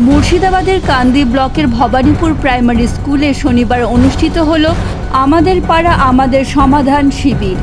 মুর্শিদাবাদের কান্দি ব্লকের ভবানীপুর প্রাইমারি স্কুলে শনিবার অনুষ্ঠিত হল আমাদের পাড়া আমাদের সমাধান শিবির।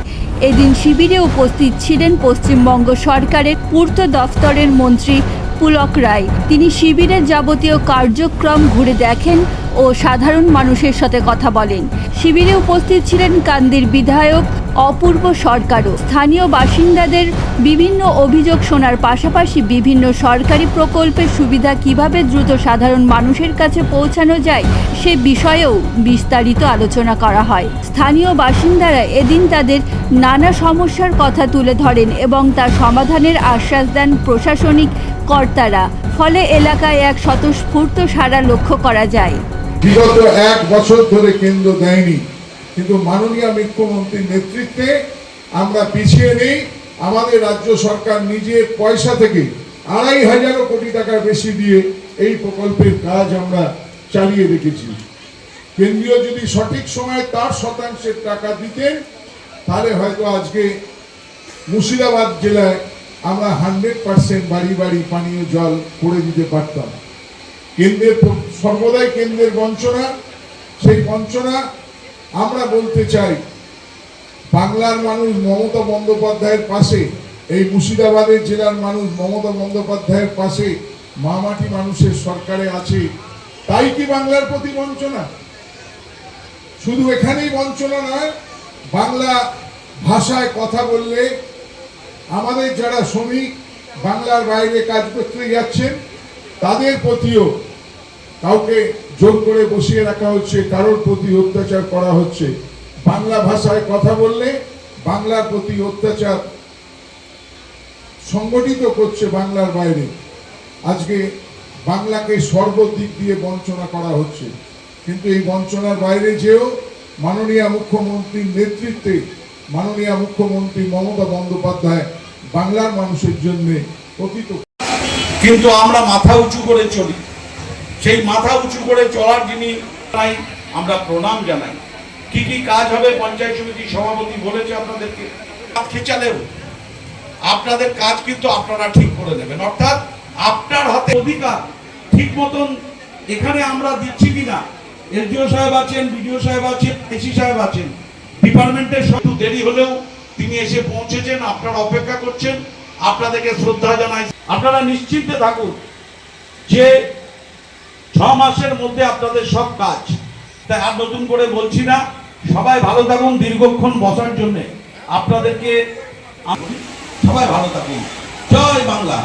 এদিন শিবিরে উপস্থিত ছিলেন পশ্চিমবঙ্গ সরকারের পূর্ত দফতরের মন্ত্রী পুলক রায়। তিনি শিবিরের যাবতীয় কার্যক্রম ঘুরে দেখেন ও সাধারণ মানুষের সাথে কথা বলেন। শিবিরে উপস্থিত ছিলেন কান্দির বিধায়ক অপূর্ব সরকারও। স্থানীয় বাসিন্দাদের বিভিন্ন অভিযোগ শোনার পাশাপাশি বিভিন্ন সরকারি প্রকল্পের সুবিধা কিভাবে দ্রুত সাধারণ মানুষের কাছে পৌঁছানো যায় সে বিষয়েও বিস্তারিত আলোচনা করা হয়। স্থানীয় বাসিন্দারা এদিন তাদের নানা সমস্যার কথা তুলে ধরেন এবং তার সমাধানের আশ্বাস দেন প্রশাসনিক কর্তারা। ফলে এলাকায় এক স্বতঃস্ফূর্ত সাড়া লক্ষ্য করা যায়। বিগত এক বছর ধরে কেন্দ্র দেয়নি, কিন্তু মাননীয় মুখ্যমন্ত্রীর নেতৃত্বে আমরা পিছিয়ে নেই। আমাদের রাজ্য সরকার নিজের পয়সা থেকে ২৫০০ কোটি টাকার বেশি দিয়ে এই প্রকল্পের কাজ আমরা চালিয়ে রেখেছি। কেন্দ্রীয় যদি সঠিক সময়ে তার শতাংশের টাকা দিতেন, তাহলে হয়তো আজকে মুর্শিদাবাদ জেলায় আমরা 100% বাড়ি বাড়ি পানীয় জল করে দিতে পারতাম। কেন্দ্রের সর্বদাই কেন্দ্রের বঞ্চনা, সেই বঞ্চনা আমরা বলতে চাই। বাংলার মানুষ মমতা বন্দ্যোপাধ্যায়ের পাশে, এই মুর্শিদাবাদের জেলার মানুষ মমতা বন্দ্যোপাধ্যায়ের পাশে, মামাটি মানুষের সরকারে আছে। তাই কি বাংলার প্রতি বঞ্চনা? শুধু এখানেই বঞ্চনা নয়, বাংলা ভাষায় কথা বললে আমাদের যারা শ্রমিক বাংলার বাইরে কাজ করতে যাচ্ছেন তাদের প্রতিও কাউকে জোর করে বসিয়ে রাখা হচ্ছে, কারোর প্রতি অত্যাচার করা হচ্ছে। বাংলা ভাষায় কথা বললে বাংলার প্রতি অত্যাচার সংগঠিত করছে বাংলার বাইরে। আজকে বাংলাকে সর্বদিক দিয়ে বঞ্চনা করা হচ্ছে, কিন্তু এই বঞ্চনার বাইরে যেও মাননীয় মুখ্যমন্ত্রীর নেতৃত্বে মাননীয় মুখ্যমন্ত্রী মমতা বন্দ্যোপাধ্যায় বাংলার মানুষের জন্য প্রকৃত। কিন্তু আমরা মাথা উঁচু করে চলি। সেই মাথা উঁচু করে চলার যিনি আমরা প্রণাম জানাই। কি কি কাজ হবে পঞ্চায়েত সমিতির সভাপতি বলেছে আপনাদেরকে। খেচালেও আপনাদের কাজ কিন্তু আপনারা ঠিক করে নেবেন, অর্থাৎ আপনার হাতে অধিকার ঠিক মতন এখানে আমরা দিচ্ছি কিনা। এসডিও সাহেব আছেন, বিডিও সাহেব আছেন, এসি সাহেব আছেন, ডিপার্টমেন্টের একটু দেরি হলেও তিনি এসে পৌঁছেছেন, আপনারা অপেক্ষা করছেন। আপনাদেরকে শ্রদ্ধা জানাই। আপনারা নিশ্চিন্তে থাকুন যে 6 মাসের মধ্যে আপনাদের সব কাজ। তাই আর নতুন করে বলছি না। সবাই ভালো থাকুন। দীর্ঘক্ষণ বসার জন্য আপনাদেরকে সবাই ভালো থাকুন। জয় বাংলা।